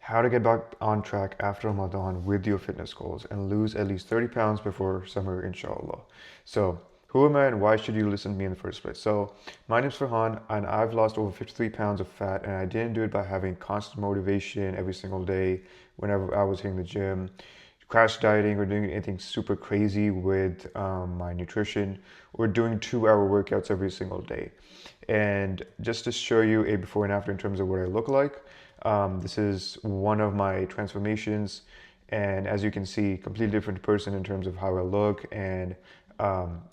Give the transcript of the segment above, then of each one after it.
how to get back on track after Ramadan with your fitness goals and lose at least 30 pounds before summer, inshallah. So, who am I and why should you listen to me in the first place? So, my name's Farhan and I've lost over 53 pounds of fat, and I didn't do it by having constant motivation every single day whenever I was hitting the gym, crash dieting, or doing anything super crazy with my nutrition, or doing 2 hour workouts every single day. And just to show you a before and after in terms of what I look like, this is one of my transformations. And as you can see, completely different person in terms of how I look, and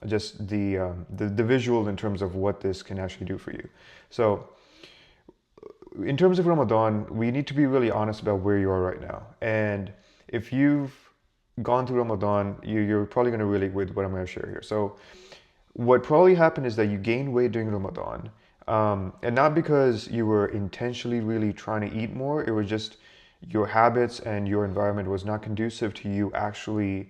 just the visual in terms of what this can actually do for you. So in terms of Ramadan, we need to be really honest about where you are right now. And if you've gone through Ramadan, you're probably going to relate with what I'm going to share here. So what probably happened is that you gained weight during Ramadan, and not because you were intentionally really trying to eat more. It was just your habits and your environment was not conducive to you actually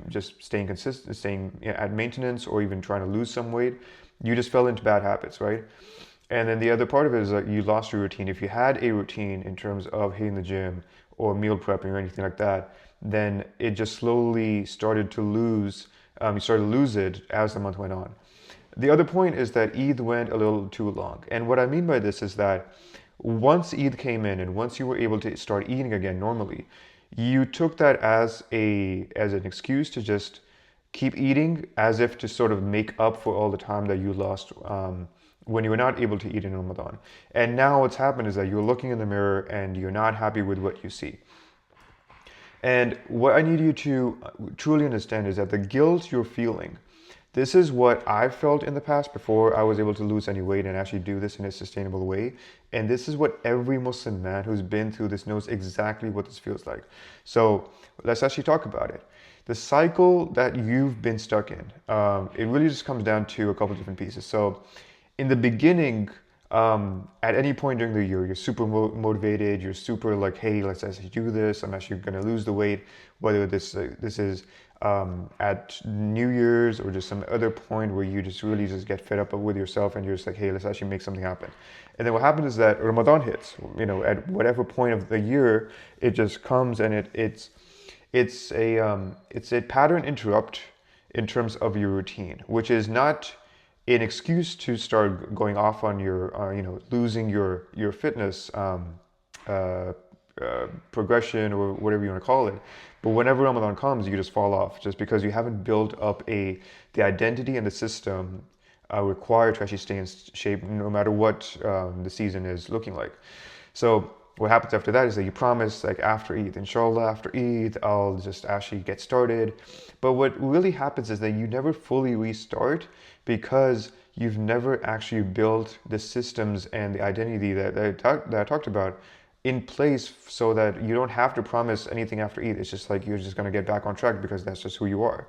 just staying consistent, staying at maintenance, or even trying to lose some weight. You just fell into bad habits, right? And then the other part of it is that you lost your routine. If you had a routine in terms of hitting the gym or meal prepping or anything like that, then it just slowly started to lose. You started to lose it as the month went on. The other point is that Eid went a little too long. And what I mean by this is that once Eid came in and once you were able to start eating again normally, you took that as an excuse to just keep eating, as if to sort of make up for all the time that you lost when you were not able to eat in Ramadan. And now what's happened is that you're looking in the mirror and you're not happy with what you see. And what I need you to truly understand is that the guilt you're feeling, this is what I felt in the past before I was able to lose any weight and actually do this in a sustainable way. And this is what every Muslim man who's been through this knows exactly what this feels like. So let's actually talk about it. The cycle that you've been stuck in, it really just comes down to a couple different pieces. So in the beginning, at any point during the year, you're super motivated. You're super like, hey, let's actually do this. I'm actually going to lose the weight. Whether this is at New Year's or just some other point where you just really just get fed up with yourself and you're just like, hey, let's actually make something happen. And then what happens is that Ramadan hits. At whatever point of the year, it just comes, and it's a pattern interrupt in terms of your routine, which is not an excuse to start going off on your, losing your fitness uh, progression or whatever you want to call it. But whenever Ramadan comes, you just fall off just because you haven't built up the identity and the system required to actually stay in shape no matter what the season is looking like. So what happens after that is that you promise, like, after Eid, inshallah, after Eid, I'll just actually get started. But what really happens is that you never fully restart because you've never actually built the systems and the identity that I talked about in place, so that you don't have to promise anything after Eid. It's just like you're just going to get back on track because that's just who you are.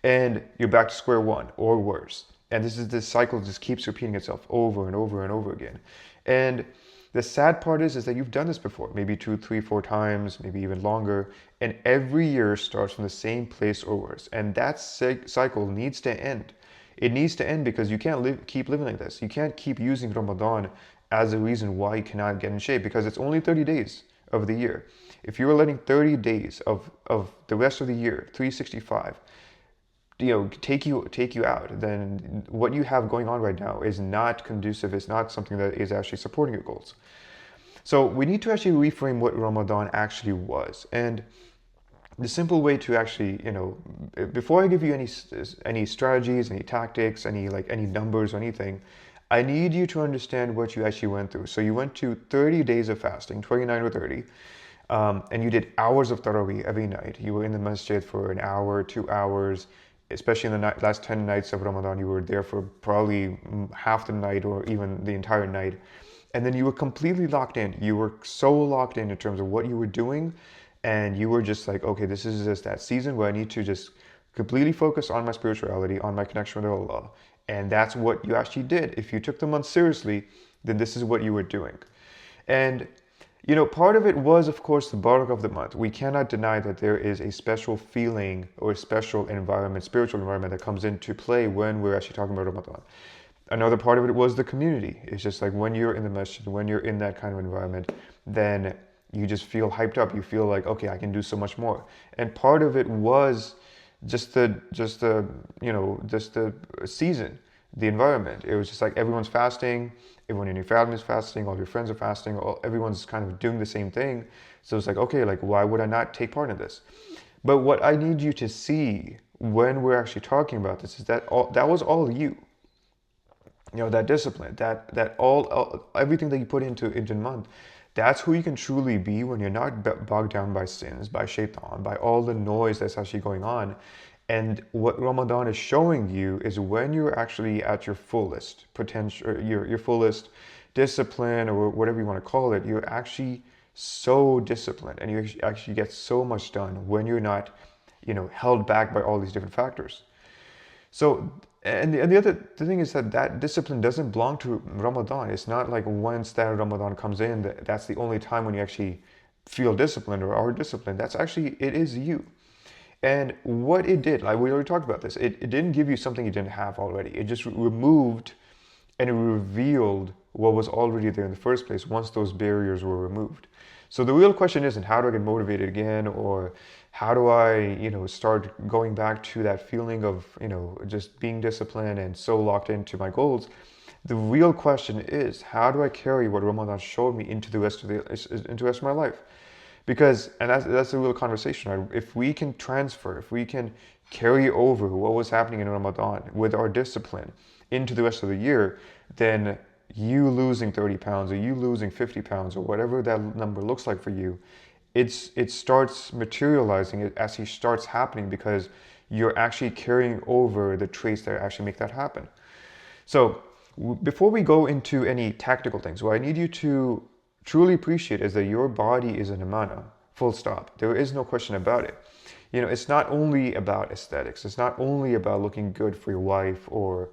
And you're back to square one or worse. And this cycle just keeps repeating itself over and over and over again. And the sad part is that you've done this before, maybe 2, 3, 4 times, maybe even longer, and every year starts from the same place or worse. And that cycle needs to end. It needs to end because you can't keep living like this. You can't keep using Ramadan as a reason why you cannot get in shape, because it's only 30 days of the year. If you're letting 30 days of the rest of the year, 365, take you out, then what you have going on right now is not conducive. It's not something that is actually supporting your goals. So we need to actually reframe what Ramadan actually was. And the simple way to actually, before I give you any strategies, any tactics, any numbers or anything, I need you to understand what you actually went through. So you went to 30 days of fasting, 29 or 30, and you did hours of Taraweeh every night. You were in the masjid for an hour, 2 hours, especially in the last 10 nights of Ramadan. You were there for probably half the night or even the entire night. And then you were completely locked in. You were so locked in terms of what you were doing. And you were just like, okay, this is just that season where I need to just completely focus on my spirituality, on my connection with Allah. And that's what you actually did. If you took the month seriously, then this is what you were doing. And part of it was, of course, the barakah of the month. We cannot deny that there is a special feeling or a special environment, spiritual environment, that comes into play when we're actually talking about Ramadan. Another part of it was the community. It's just like when you're in the masjid, when you're in that kind of environment, then you just feel hyped up. You feel like, okay, I can do so much more. And part of it was just the season, the environment. It was just like everyone's fasting, everyone in your family is fasting, all your friends are fasting, everyone's kind of doing the same thing. So it's like, okay, like why would I not take part in this? But what I need you to see when we're actually talking about this is that was all you. That discipline, that all everything that you put into the month, that's who you can truly be when you're not bogged down by sins, by shaitan, by all the noise that's actually going on. And what Ramadan is showing you is when you're actually at your fullest potential, your fullest discipline, or whatever you want to call it, you're actually so disciplined, and you actually get so much done when you're not, held back by all these different factors. So, and the other the thing is that discipline doesn't belong to Ramadan. It's not like once that Ramadan comes in, that's the only time when you actually feel disciplined or are disciplined. That's actually, it is you. And what it did, like we already talked about this, it didn't give you something you didn't have already. It just removed and it revealed what was already there in the first place once those barriers were removed. So the real question isn't how do I get motivated again, or how do I, start going back to that feeling of, just being disciplined and so locked into my goals. The real question is how do I carry what Ramadan showed me into the rest of my life? Because, and that's the real conversation, right? If we can transfer, if we can carry over what was happening in Ramadan with our discipline into the rest of the year, then you losing 30 pounds or you losing 50 pounds or whatever that number looks like for you, it starts materializing it as he starts happening, because you're actually carrying over the traits that actually make that happen. So before we go into any tactical things, what I need you to truly appreciate is that your body is an amanah, full stop. There is no question about it. It's not only about aesthetics. It's not only about looking good for your wife, or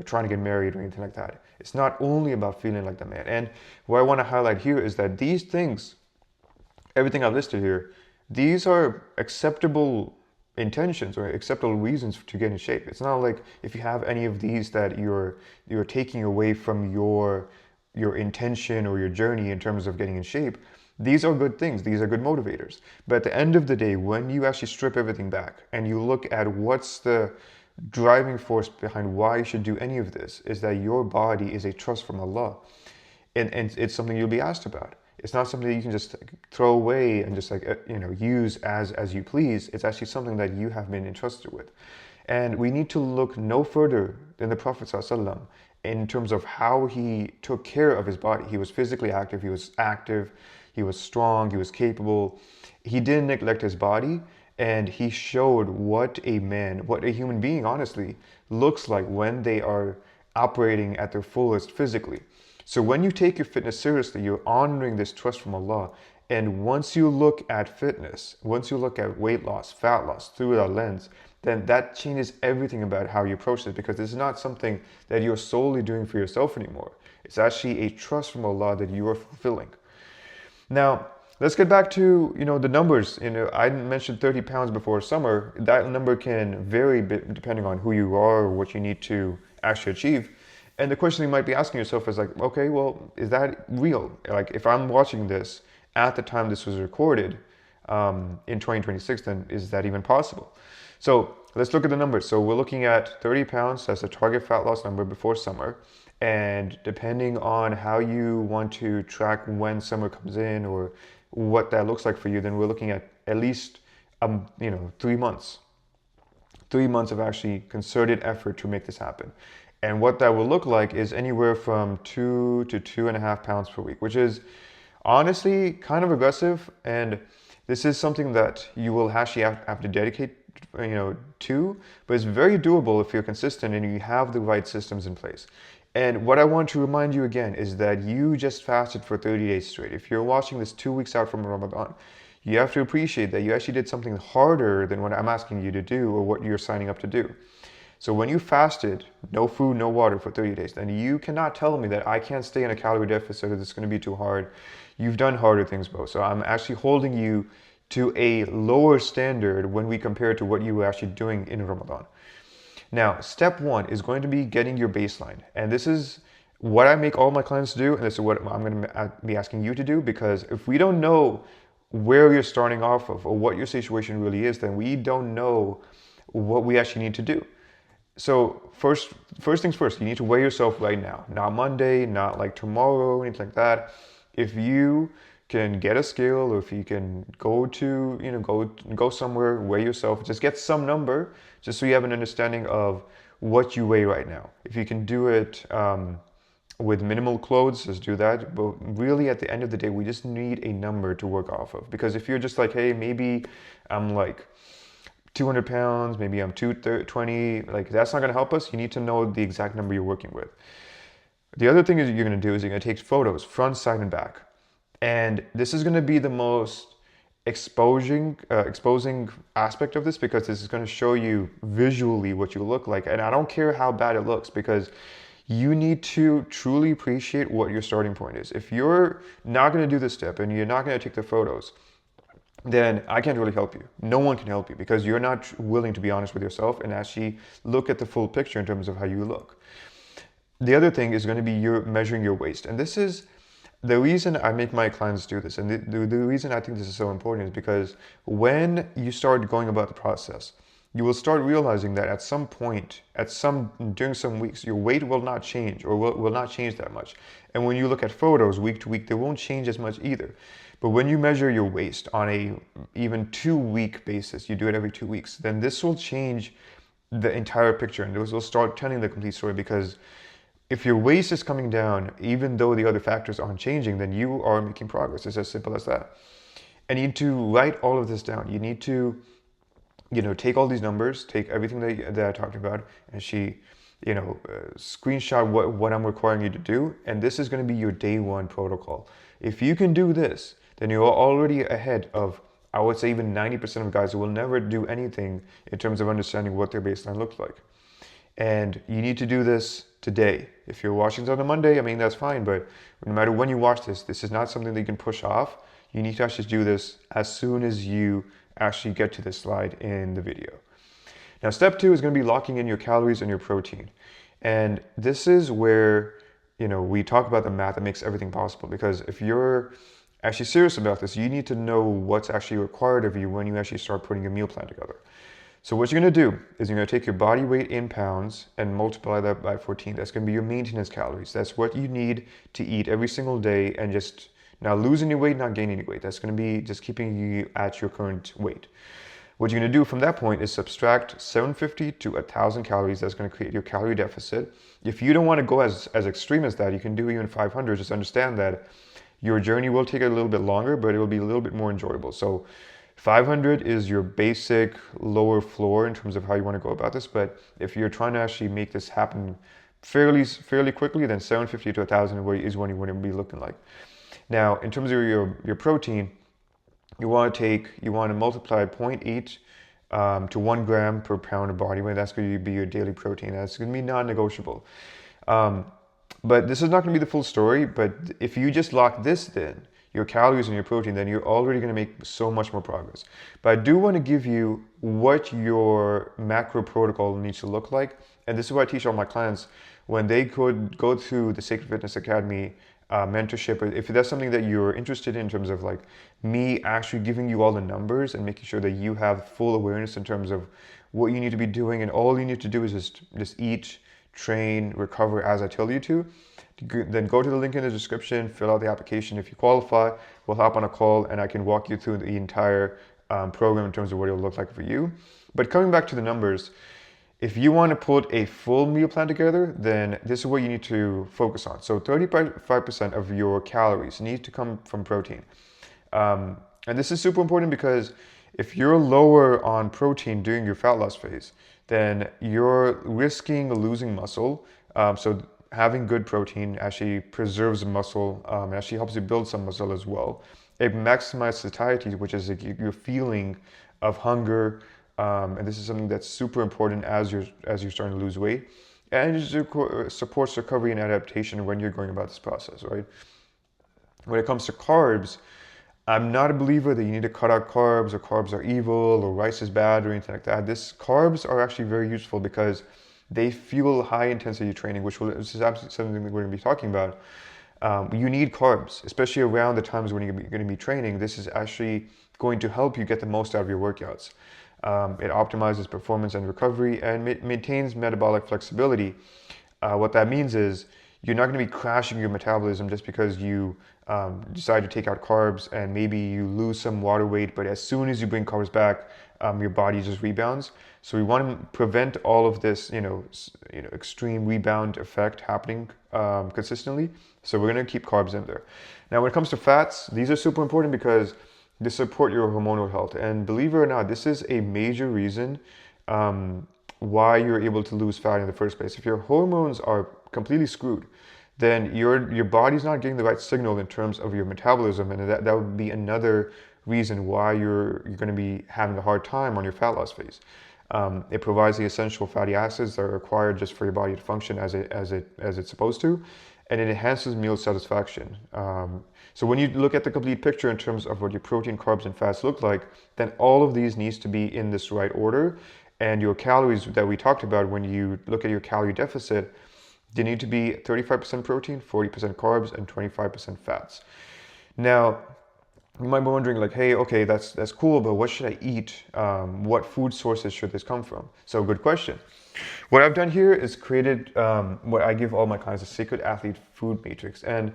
trying to get married or anything like that. It's not only about feeling like the man. And what I want to highlight here is that these things, everything I've listed here, these are acceptable intentions or acceptable reasons to get in shape. It's not like if you have any of these that you're taking away from your intention or your journey in terms of getting in shape. These are good things. These are good motivators. But at the end of the day, when you actually strip everything back and you look at what's the driving force behind why you should do any of this, is that your body is a trust from Allah, and it's something you'll be asked about. It's not something that you can just throw away and just use as you please. It's actually something that you have been entrusted with. And we need to look no further than the Prophet ﷺ in terms of how he took care of his body. He was physically active, he was strong, he was capable. He didn't neglect his body, and he showed what a man, what a human being honestly looks like when they are operating at their fullest physically. So when you take your fitness seriously, you're honoring this trust from Allah. And once you look at fitness, once you look at weight loss, fat loss through that lens, then that changes everything about how you approach it, because it's not something that you're solely doing for yourself anymore. It's actually a trust from Allah that you are fulfilling. Now, let's get back to, the numbers. I mentioned 30 pounds before summer. That number can vary depending on who you are or what you need to actually achieve. And the question you might be asking yourself is like, okay, well, is that real? Like, if I'm watching this at the time this was recorded in 2026, then is that even possible? So let's look at the numbers. So we're looking at 30 pounds as a target fat loss number before summer. And depending on how you want to track when summer comes in or what that looks like for you, then we're looking at least 3 months. 3 months of actually concerted effort to make this happen. And what that will look like is anywhere from 2 to 2.5 pounds per week, which is honestly kind of aggressive. And this is something that you will actually have to dedicate, to, but it's very doable if you're consistent and you have the right systems in place. And what I want to remind you again is that you just fasted for 30 days straight. If you're watching this 2 weeks out from Ramadan, you have to appreciate that you actually did something harder than what I'm asking you to do or what you're signing up to do. So when you fasted, no food, no water for 30 days, then you cannot tell me that I can't stay in a calorie deficit or this is going to be too hard. You've done harder things, bro. So I'm actually holding you to a lower standard when we compare it to what you were actually doing in Ramadan. Now, step one is going to be getting your baseline. And this is what I make all my clients do, and this is what I'm going to be asking you to do, because if we don't know where you're starting off of or what your situation really is, then we don't know what we actually need to do. So first things first, you need to weigh yourself right now, not Monday, not like tomorrow, anything like that. If you can get a scale, or if you can go to, go somewhere, weigh yourself, just get some number, just so you have an understanding of what you weigh right now. If you can do it with minimal clothes, just do that. But really, at the end of the day, we just need a number to work off of. Because if you're just like, hey, maybe I'm like 200 pounds, maybe I'm 220, like that's not going to help us. You need to know the exact number you're working with. The other thing is you're going to do is you're going to take photos, front, side, and back. And this is going to be the most exposing aspect of this, because this is going to show you visually what you look like. And I don't care how bad it looks, because you need to truly appreciate what your starting point is. If you're not going to do this step and you're not going to take the photos, then I can't really help you. No one can help you, because you're not willing to be honest with yourself and actually look at the full picture in terms of how you look. The other thing is going to be you're measuring your waist. And this is the reason I make my clients do this. And the reason I think this is so important is because when you start going about the process, you will start realizing that at some point, during some weeks, your weight will not change, or will not change that much. And when you look at photos week to week, they won't change as much either. But when you measure your waist on a even 2-week basis, you do it every 2 weeks, then this will change the entire picture, and this will start telling the complete story. Because if your waist is coming down, even though the other factors aren't changing, then you are making progress. It's as simple as that. And you need to write all of this down. You need to, take all these numbers, take everything that I talked about, and screenshot what I'm requiring you to do. And this is going to be your day one protocol. If you can do this, then you're already ahead of, I would say, even 90% of guys who will never do anything in terms of understanding what their baseline looks like. And you need to do this today. If you're watching this on a Monday, I mean, that's fine. But no matter when you watch this, this is not something that you can push off. You need to actually do this as soon as you actually get to this slide in the video. Now, step 2 is going to be locking in your calories and your protein. And this is where, we talk about the math that makes everything possible. Because if you're actually serious about this, you need to know what's actually required of you when you actually start putting your meal plan together. So what you're going to do is you're going to take your body weight in pounds and multiply that by 14. That's going to be your maintenance calories. That's what you need to eat every single day, and just not lose any weight, not gain any weight. That's going to be just keeping you at your current weight. What you're going to do from that point is subtract 750 to 1,000 calories. That's going to create your calorie deficit. If you don't want to go as extreme as that, you can do even 500. Just understand that your journey will take a little bit longer, but it will be a little bit more enjoyable. So 500 is your basic lower floor in terms of how you want to go about this. But if you're trying to actually make this happen fairly quickly, then 750 to 1,000 is what you want to be looking like. Now, in terms of your protein, you want to multiply 0.8 to 1 gram per pound of body weight. That's going to be your daily protein. That's going to be non-negotiable. But this is not going to be the full story. But if you just lock this in, your calories and your protein, then you're already going to make so much more progress. But I do want to give you what your macro protocol needs to look like. And this is what I teach all my clients when they could go through the Sacred Fitness Academy mentorship. If that's something that you're interested in terms of like me actually giving you all the numbers and making sure that you have full awareness in terms of what you need to be doing, and all you need to do is just eat, train, recover as I tell you to, then go to the link in the description, fill out the application. If you qualify, we'll hop on a call and I can walk you through the entire program in terms of what it'll look like for you. But coming back to the numbers, if you want to put a full meal plan together, then this is what you need to focus on. So 35% of your calories need to come from protein. And this is super important, because if you're lower on protein during your fat loss phase, then you're risking losing muscle. So having good protein actually preserves muscle, and actually helps you build some muscle as well. It maximizes satiety, which is your feeling of hunger, and this is something that's super important as you're starting to lose weight, and it supports recovery and adaptation when you're going about this process, right? When it comes to carbs, I'm not a believer that you need to cut out carbs or carbs are evil or rice is bad or anything like that. This carbs are actually very useful because they fuel high intensity training, which is absolutely something that we're going to be talking about. You need carbs, especially around the times when you're going to be training. This is actually going to help you get the most out of your workouts. It optimizes performance and recovery and maintains metabolic flexibility. What that means is you're not going to be crashing your metabolism just because you decide to take out carbs and maybe you lose some water weight, but as soon as you bring carbs back, your body just rebounds. So we want to prevent all of this, extreme rebound effect happening consistently. So we're going to keep carbs in there. Now, when it comes to fats, these are super important because they support your hormonal health. And believe it or not, this is a major reason why you're able to lose fat in the first place. If your hormones are completely screwed, then your body's not getting the right signal in terms of your metabolism, and that would be another reason why you're going to be having a hard time on your fat loss phase. It provides the essential fatty acids that are required just for your body to function as it's supposed to, and it enhances meal satisfaction. So when you look at the complete picture in terms of what your protein, carbs, and fats look like, then all of these needs to be in this right order. And your calories that we talked about, when you look at your calorie deficit, they need to be 35% protein, 40% carbs, and 25% fats. Now, you might be wondering, like, hey, okay, that's cool, but what should I eat? What food sources should this come from? So, good question. What I've done here is created what I give all my clients, a Sacred Athlete Food Matrix. And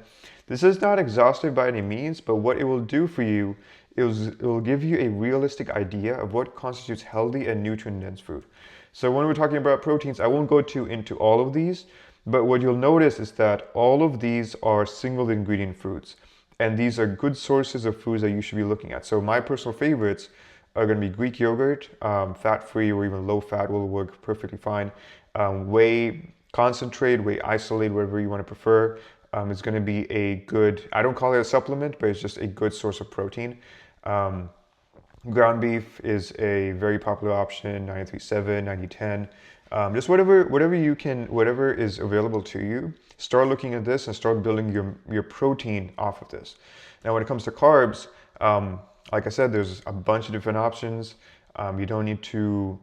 this is not exhaustive by any means, but what it will do for you is it will give you a realistic idea of what constitutes healthy and nutrient-dense food. So when we're talking about proteins, I won't go into all of these, but what you'll notice is that all of these are single ingredient foods. And these are good sources of foods that you should be looking at. So my personal favorites are going to be Greek yogurt, fat-free or even low-fat will work perfectly fine. Whey concentrate, whey isolate, whatever you want to prefer. It's going to be a good, I don't call it a supplement, but it's just a good source of protein. Ground beef is a very popular option, 93.7, 90.10. Just whatever you can, whatever is available to you, start looking at this and start building your protein off of this. Now, when it comes to carbs, like I said, there's a bunch of different options. You don't need to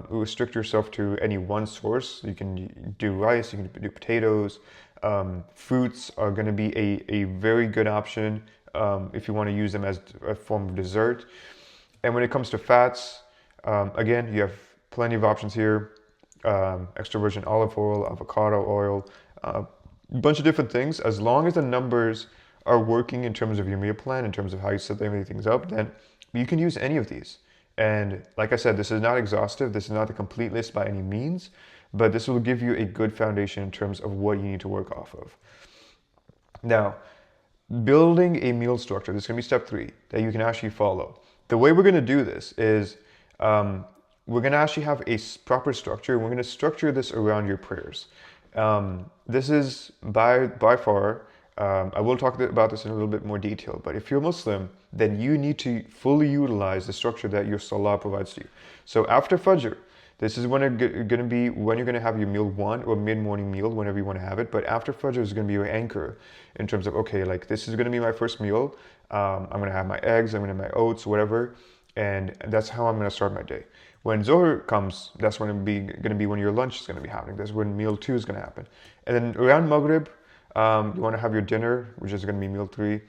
restrict yourself to any one source. You can do rice, you can do potatoes. Fruits are going to be a very good option if you want to use them as a form of dessert. And when it comes to fats, again, you have plenty of options here. Extra virgin olive oil, avocado oil, a bunch of different things. As long as the numbers are working in terms of your meal plan, in terms of how you set everything up, then you can use any of these. And like I said, this is not exhaustive. This is not a complete list by any means, but this will give you a good foundation in terms of what you need to work off of. Now, building a meal structure, this is going to be step 3 that you can actually follow. The way we're going to do this is we're going to actually have a proper structure. We're going to structure this around your prayers. This is by far, I will talk about this in a little bit more detail, but if you're Muslim, then you need to fully utilize the structure that your Salah provides to you. So after Fajr, this is when you're going to have your meal 1 or mid-morning meal, whenever you want to have it. But after Fajr is going to be your anchor in terms of, okay, like this is going to be my first meal. I'm going to have my eggs, I'm going to have my oats, whatever. And that's how I'm going to start my day. When Zohar comes, that's when going to be when your lunch is going to be happening. That's when meal 2 is going to happen. And then around Maghrib, you want to have your dinner, which is going to be meal 3.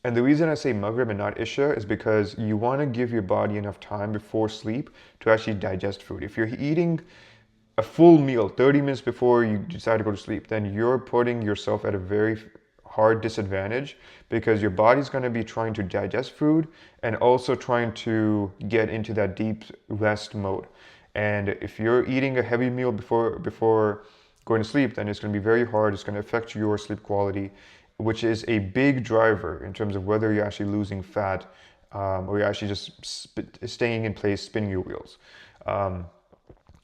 And the reason I say Maghrib and not Isha is because you want to give your body enough time before sleep to actually digest food. If you're eating a full meal 30 minutes before you decide to go to sleep, then you're putting yourself at a very hard disadvantage because your body's going to be trying to digest food and also trying to get into that deep rest mode. And if you're eating a heavy meal before going to sleep, then it's going to be very hard. It's going to affect your sleep quality, which is a big driver in terms of whether you're actually losing fat or you're actually just staying in place, spinning your wheels.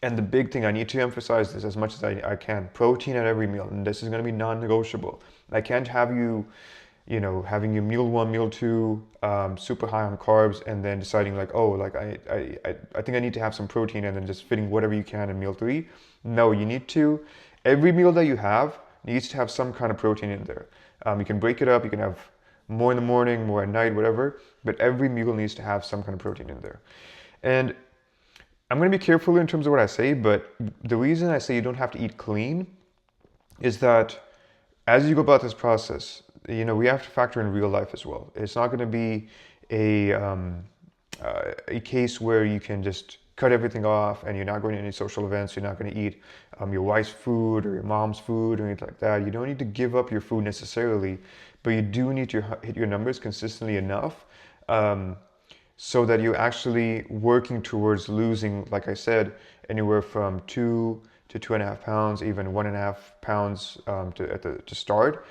And the big thing I need to emphasize this as much as I can, protein at every meal, and this is going to be non-negotiable. I can't have you having your meal 1, meal 2, super high on carbs, and then deciding like, oh, like I think I need to have some protein, and then just fitting whatever you can in meal 3. No, you need to. Every meal that you have needs to have some kind of protein in there. You can break it up. You can have more in the morning, more at night, whatever. But every meal needs to have some kind of protein in there. And I'm going to be careful in terms of what I say, but the reason I say you don't have to eat clean is that as you go about this process, we have to factor in real life as well. It's not going to be a case where you can just cut everything off and you're not going to any social events. You're not going to eat your wife's food or your mom's food or anything like that. You don't need to give up your food necessarily, but you do need to hit your numbers consistently enough so that you're actually working towards losing, like I said, anywhere from 2 to 2.5 pounds, even 1.5 pounds to start.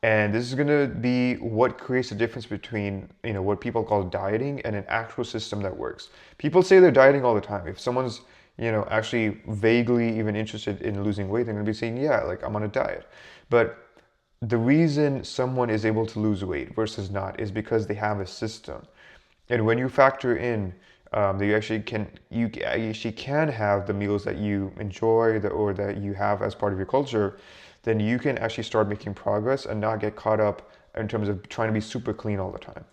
And this is going to be what creates the difference between, what people call dieting and an actual system that works. People say they're dieting all the time. If someone's, actually vaguely even interested in losing weight, they're going to be saying, yeah, like I'm on a diet. But the reason someone is able to lose weight versus not is because they have a system. And when you factor in that you actually can have the meals that you enjoy or that you have as part of your culture, then you can actually start making progress and not get caught up in terms of trying to be super clean all the time.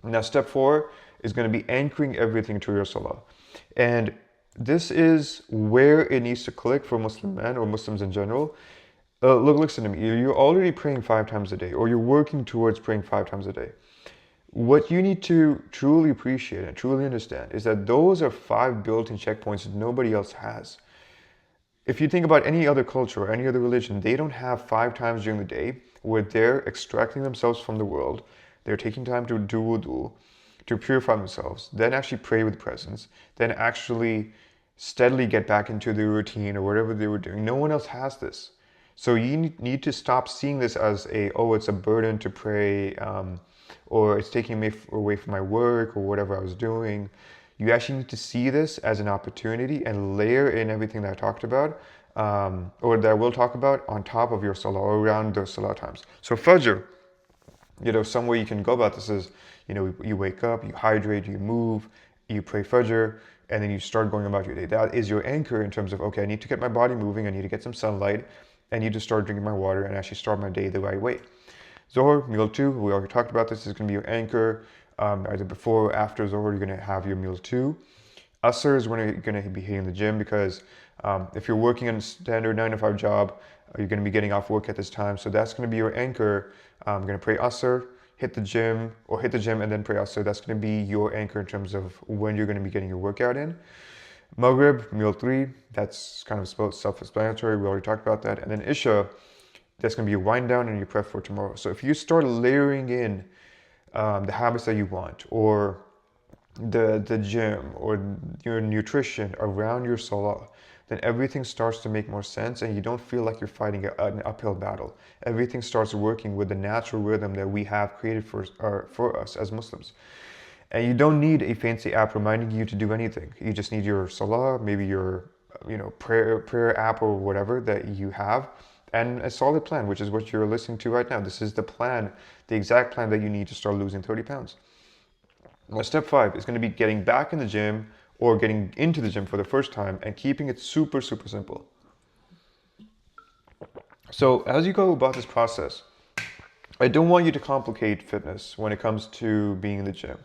Now, step 4 is going to be anchoring everything to your Salah. And this is where it needs to click for Muslim men or Muslims in general. Listen to me. You're already praying 5 times a day, or you're working towards praying 5 times a day. What you need to truly appreciate and truly understand is that those are 5 built-in checkpoints that nobody else has. If you think about any other culture or any other religion, they don't have 5 times during the day where they're extracting themselves from the world, they're taking time to do wudu, to purify themselves, then actually pray with presence, then actually steadily get back into their routine or whatever they were doing. No one else has this. So you need to stop seeing this as it's a burden to pray, or it's taking me away from my work or whatever I was doing. You actually need to see this as an opportunity and layer in everything that I talked about, or that I will talk about on top of your Salah or around those Salah times. So Fajr, some way you can go about this is, you wake up, you hydrate, you move, you pray Fajr, and then you start going about your day. That is your anchor in terms of, okay, I need to get my body moving, I need to get some sunlight, I need to start drinking my water and actually start my day the right way. Zohar, meal 2, we already talked about this, is going to be your anchor. Either before or after Zohar, you're going to have your meal 2. Asr is when you're going to be hitting the gym because if you're working on a standard 9 to 5 job, you're going to be getting off work at this time. So that's going to be your anchor. I'm going to pray Asr, hit the gym and then pray Asr. That's going to be your anchor in terms of when you're going to be getting your workout in. Maghrib, meal 3, that's kind of self-explanatory. We already talked about that. And then Isha, that's going to be your wind down and your prep for tomorrow. So if you start layering in the habits that you want, or the gym, or your nutrition around your Salah, then everything starts to make more sense and you don't feel like you're fighting an uphill battle. Everything starts working with the natural rhythm that we have created for us as Muslims. And you don't need a fancy app reminding you to do anything. You just need your Salah, maybe your prayer app or whatever that you have, and a solid plan, which is what you're listening to right now. This is the plan, the exact plan that you need to start losing 30 pounds. Well, step 5 is going to be getting back in the gym or getting into the gym for the first time and keeping it super, super simple. So as you go about this process, I don't want you to complicate fitness when it comes to being in the gym.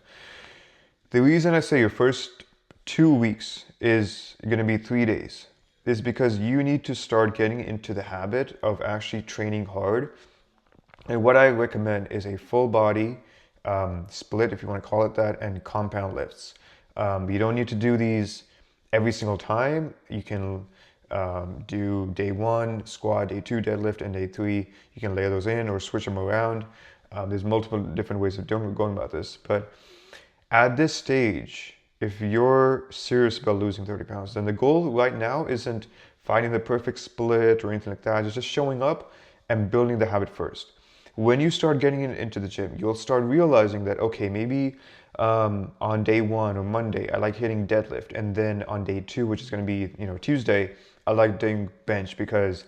The reason I say your first 2 weeks is going to be 3 days is because you need to start getting into the habit of actually training hard. And what I recommend is a full body split, if you want to call it that, and compound lifts. You don't need to do these every single time. You can do day 1 squat, day 2 deadlift, and day 3 you can layer those in or switch them around. There's multiple different ways of going about this, but at this stage, if you're serious about losing 30 pounds, then the goal right now isn't finding the perfect split or anything like that. It's just showing up and building the habit first. When you start getting into the gym, you'll start realizing that, okay, maybe on day 1 or Monday, I like hitting deadlift. And then on day 2, which is going to be, Tuesday, I like doing bench because,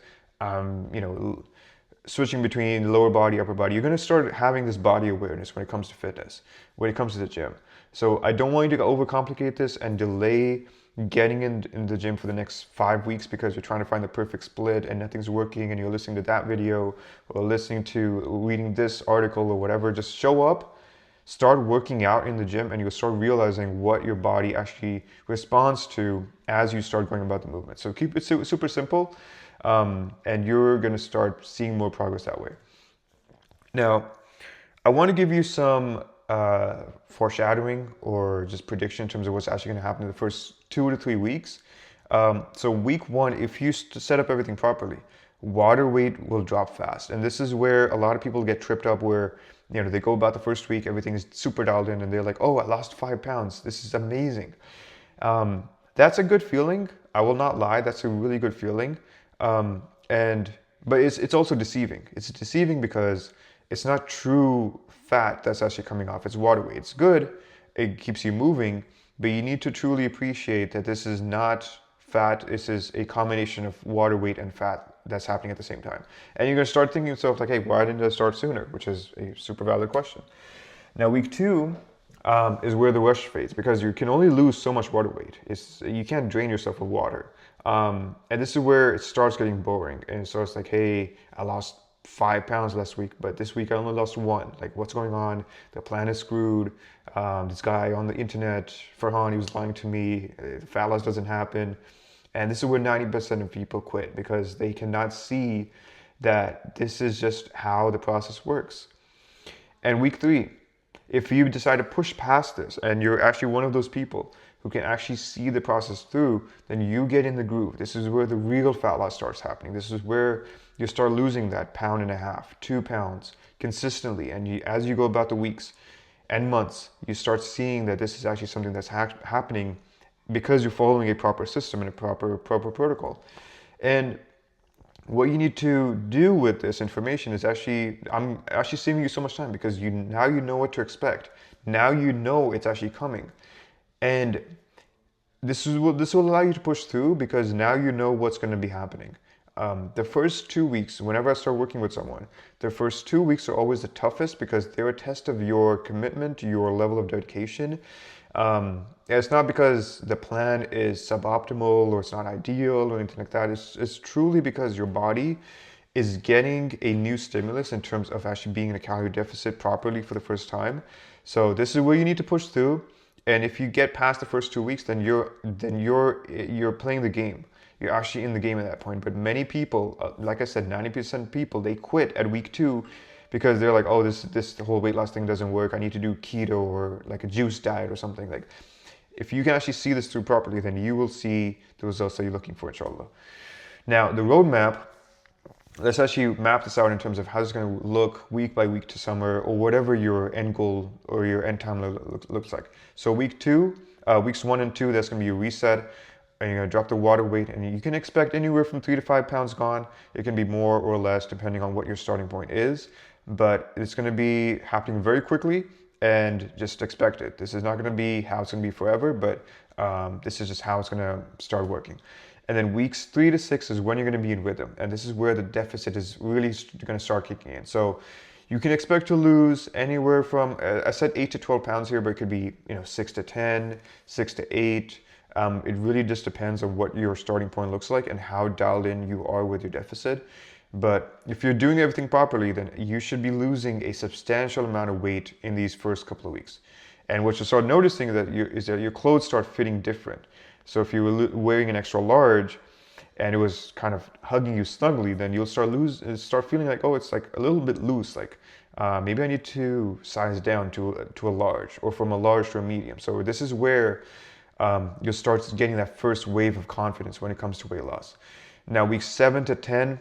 switching between lower body, upper body. You're going to start having this body awareness when it comes to fitness, when it comes to the gym. So I don't want you to overcomplicate this and delay getting in the gym for the next 5 weeks because you're trying to find the perfect split and nothing's working and you're listening to that video or reading this article or whatever. Just show up, start working out in the gym, and you'll start realizing what your body actually responds to as you start going about the movement. So keep it super simple, and you're going to start seeing more progress that way. Now, I want to give you some foreshadowing or just prediction in terms of what's actually going to happen in the first 2 to 3 weeks. So week one, if you set up everything properly, water weight will drop fast. And this is where a lot of people get tripped up where, they go about the first week, everything is super dialed in and they're like, oh, I lost 5 pounds. This is amazing. That's a good feeling. I will not lie. That's a really good feeling. But it's also deceiving. It's deceiving because it's not true fat that's actually coming off. It's water weight. It's good. It keeps you moving, but you need to truly appreciate that this is not fat. This is a combination of water weight and fat that's happening at the same time. And you're going to start thinking to yourself like, hey, why didn't I start sooner? Which is a super valid question. Now, week two is where the rush fades because you can only lose so much water weight. You can't drain yourself of water. And this is where it starts getting boring. And it starts like, hey, I lost 5 pounds last week, but this week I only lost 1. Like, what's going on? The plan is screwed. This guy on the internet, Farhan, he was lying to me. Fat loss doesn't happen. And this is where 90% of people quit because they cannot see that this is just how the process works. And week 3, if you decide to push past this and you're actually one of those people who can actually see the process through, then you get in the groove. This is where the real fat loss starts happening. This is where you start losing that 1.5 pounds, 2 pounds consistently. And as you go about the weeks and months, you start seeing that this is actually something that's happening because you're following a proper system and a proper protocol. And what you need to do with this information is I'm actually saving you so much time because now you know what to expect. Now you know it's actually coming. And this will allow you to push through because now you know what's going to be happening. The first 2 weeks, whenever I start working with someone, the first 2 weeks are always the toughest because they're a test of your commitment, your level of dedication. It's not because the plan is suboptimal or it's not ideal or anything like that. It's truly because your body is getting a new stimulus in terms of actually being in a calorie deficit properly for the first time. So this is where you need to push through. And if you get past the first 2 weeks, then you're playing the game. You're actually in the game at that point. But many people, like I said, 90% of people, they quit at week 2 because they're like, oh, this whole weight loss thing doesn't work. I need to do keto or like a juice diet or something. Like, if you can actually see this through properly, then you will see the results that you're looking for, inshallah. Now, the roadmap, let's actually map this out in terms of how it's going to look week by week to summer or whatever your end goal or your end time looks like. So weeks 1 and 2, that's going to be a reset. And you're going to drop the water weight, and you can expect anywhere from 3 to 5 pounds gone. It can be more or less depending on what your starting point is, but it's going to be happening very quickly, and just expect it. This is not going to be how it's going to be forever, but this is just how it's going to start working. And then weeks 3 to 6 is when you're going to be in rhythm, and this is where the deficit is really going to start kicking in. So you can expect to lose anywhere from, I said 8 to 12 pounds here, but it could be 6 to 10, 6 to 8. It really just depends on what your starting point looks like and how dialed in you are with your deficit. But if you're doing everything properly, then you should be losing a substantial amount of weight in these first couple of weeks. And what you start noticing is that your clothes start fitting different. So if you were wearing an extra large and it was kind of hugging you snugly, then you'll start feeling like, oh, it's like a little bit loose. Like maybe I need to size down to a large, or from a large to a medium. So this is where you'll start getting that first wave of confidence when it comes to weight loss. Now, weeks 7 to 10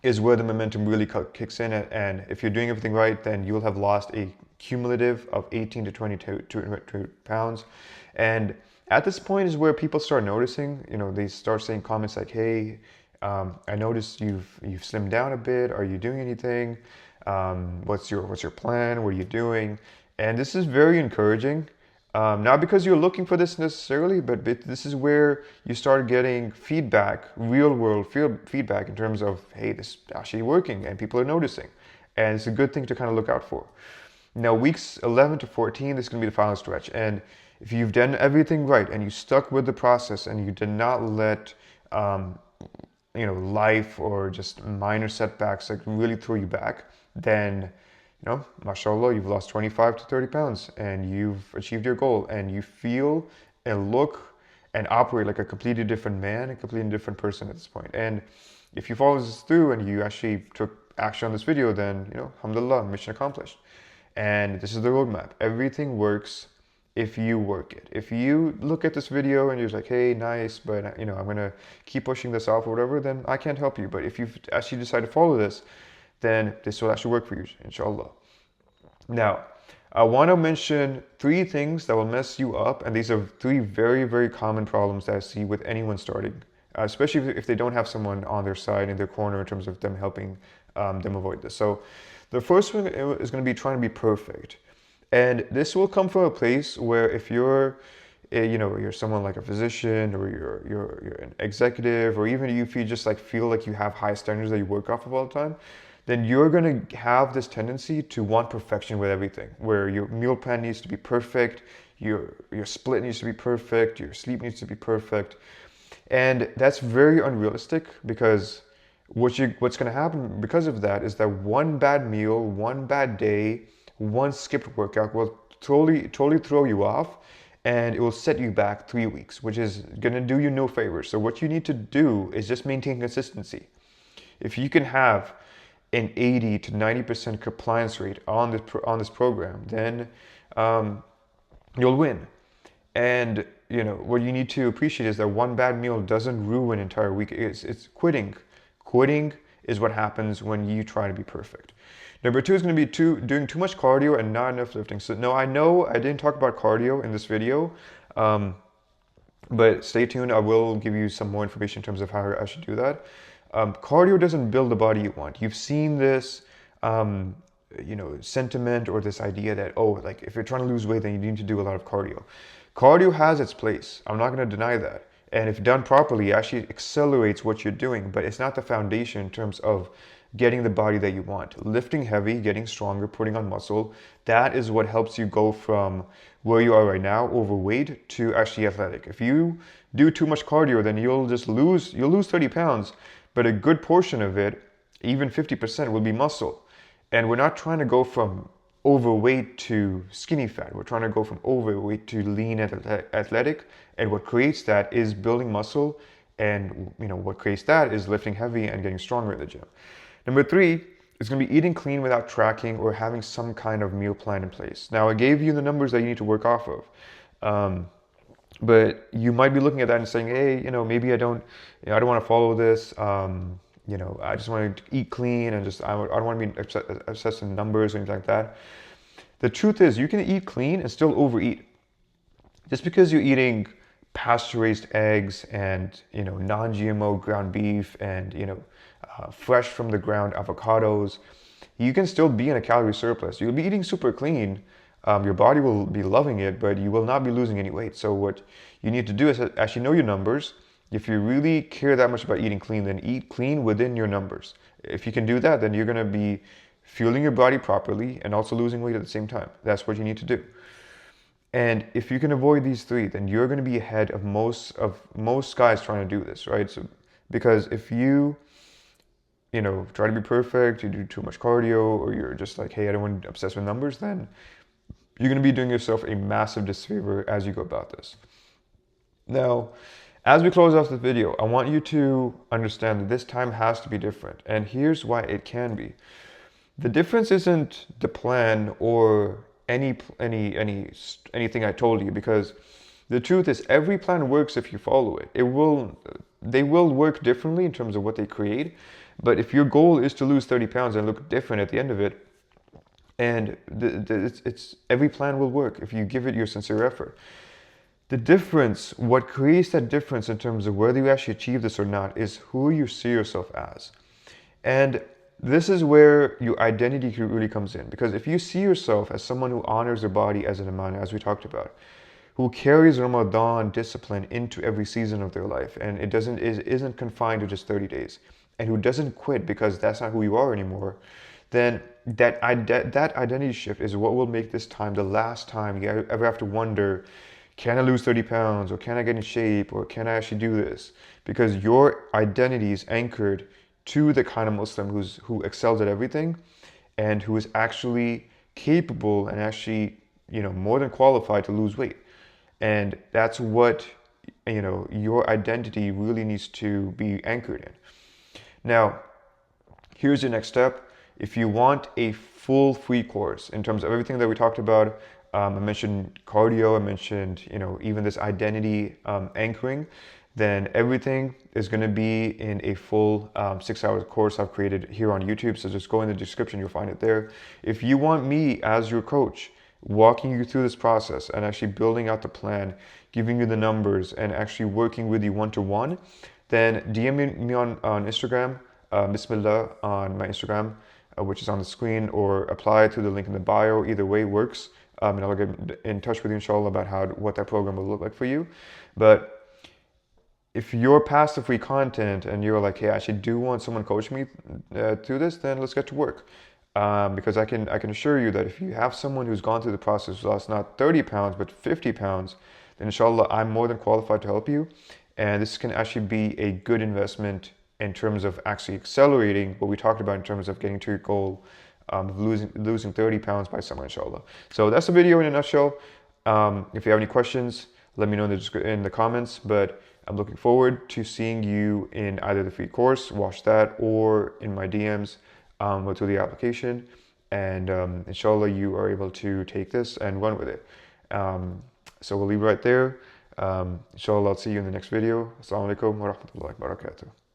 is where the momentum really kicks in. And if you're doing everything right, then you'll have lost a cumulative of 18 to 22 pounds. And at this point is where people start noticing, they start saying comments like, hey, I noticed you've slimmed down a bit. Are you doing anything? What's your plan? What are you doing? And this is very encouraging. Not because you're looking for this necessarily, but this is where you start getting feedback, real world feedback in terms of, hey, this is actually working and people are noticing. And it's a good thing to kind of look out for. Now, weeks 11 to 14, this is going to be the final stretch. And If you've done everything right and you stuck with the process and you did not let um, life or just minor setbacks like really throw you back, then mashallah, you've lost 25 to 30 pounds and you've achieved your goal and you feel and look and operate like a completely different man, a completely different person at this point. And if you follow this through and you actually took action on this video, then alhamdulillah, mission accomplished. And this is the roadmap. Everything works if you work it. If you look at this video and you're like, hey, nice, but I'm gonna keep pushing this off or whatever, then I can't help you. But if you actually decide to follow this, then this will actually work for you, inshallah. Now, I want to mention 3 things that will mess you up, and these are 3 very, very common problems that I see with anyone starting, especially if they don't have someone on their side, in their corner, in terms of them helping them avoid this. So the first one is going to be trying to be perfect. And this will come from a place where if you're someone like a physician, or you're an executive, or even if you just like feel like you have high standards that you work off of all the time, then you're going to have this tendency to want perfection with everything, where your meal plan needs to be perfect, your split needs to be perfect, your sleep needs to be perfect. And that's very unrealistic, because what's going to happen because of that is that one bad meal, one bad day, one skipped workout will totally throw you off, and it will set you back 3 weeks, which is going to do you no favors. So what you need to do is just maintain consistency. If you can have an 80 to 90% compliance rate on this program, then you'll win. And what you need to appreciate is that one bad meal doesn't ruin an entire week. It's quitting. Quitting is what happens when you try to be perfect. Number 2 is going to be doing too much cardio and not enough lifting. So no, I know I didn't talk about cardio in this video, but stay tuned. I will give you some more information in terms of how I should do that. Cardio doesn't build the body you want. You've seen this, sentiment, or this idea that, like if you're trying to lose weight, then you need to do a lot of cardio. Cardio has its place. I'm not going to deny that. And if done properly, it actually accelerates what you're doing, but it's not the foundation in terms of getting the body that you want. Lifting heavy, getting stronger, putting on muscle, that is what helps you go from where you are right now, overweight, to actually athletic. If you do too much cardio, then you'll lose 30 pounds, but a good portion of it, even 50%, will be muscle. And we're not trying to go from overweight to skinny fat. We're trying to go from overweight to lean and athletic. And what creates that is building muscle. And what creates that is lifting heavy and getting stronger in the gym. Number 3 is going to be eating clean without tracking or having some kind of meal plan in place. Now, I gave you the numbers that you need to work off of. But you might be looking at that and saying, hey, maybe I don't want to follow this. I just want to eat clean, and I don't want to be obsessed with numbers or anything like that. The truth is, you can eat clean and still overeat. Just because you're eating pasture-raised eggs and non-GMO ground beef and fresh from the ground avocados, you can still be in a calorie surplus. You'll be eating super clean. Your body will be loving it, but you will not be losing any weight. So what you need to do is actually know your numbers. If you really care that much about eating clean, then eat clean within your numbers. If you can do that, then you're going to be fueling your body properly and also losing weight at the same time. That's what you need to do. And if you can avoid these 3, then you're going to be ahead of most guys trying to do this, right? So because if you try to be perfect, you do too much cardio, or you're just like, hey, I don't want to obsess with numbers, then you're going to be doing yourself a massive disfavor as you go about this. Now, as we close off the video, I want you to understand that this time has to be different. And here's why it can be. The difference isn't the plan or anything I told you, because the truth is every plan works if you follow it. They will work differently in terms of what they create. But if your goal is to lose 30 pounds and look different at the end of it, and every plan will work if you give it your sincere effort. The difference, what creates that difference in terms of whether you actually achieve this or not, is who you see yourself as. And this is where your identity really comes in. Because if you see yourself as someone who honors their body as an amanah, as we talked about, who carries Ramadan discipline into every season of their life, and it isn't confined to just 30 days, and who doesn't quit because that's not who you are anymore, then that identity shift is what will make this time the last time you ever have to wonder, can I lose 30 pounds, or can I get in shape, or can I actually do this? Because your identity is anchored to the kind of Muslim who excels at everything and who is actually capable and actually, more than qualified to lose weight. And that's what, your identity really needs to be anchored in. Now, here's your next step. If you want a full free course in terms of everything that we talked about, I mentioned cardio, I mentioned, even this identity anchoring, then everything is going to be in a full 6-hour course I've created here on YouTube. So just go in the description, you'll find it there. If you want me as your coach, walking you through this process and actually building out the plan, giving you the numbers, and actually working with you one-to-one, then DM me on Instagram, Bismillah on my Instagram, which is on the screen, or apply to the link in the bio. Either way works. And I'll get in touch with you, inshallah, about what that program will look like for you. But if you're past the free content and you're like, hey, I actually do want someone coaching me through this, then let's get to work. Because I can assure you that if you have someone who's gone through the process, lost not 30 pounds, but 50 pounds, then inshallah, I'm more than qualified to help you. And this can actually be a good investment in terms of actually accelerating what we talked about in terms of getting to your goal of losing 30 pounds by summer, inshallah. So that's the video in a nutshell. If you have any questions, let me know in the comments. But I'm looking forward to seeing you in either the free course, watch that, or in my DMs through the application. And inshallah, you are able to take this and run with it. So we'll leave it right there. Inshallah, I'll see you in the next video. Assalamu alaikum wa rahmatullahi wa barakatuh.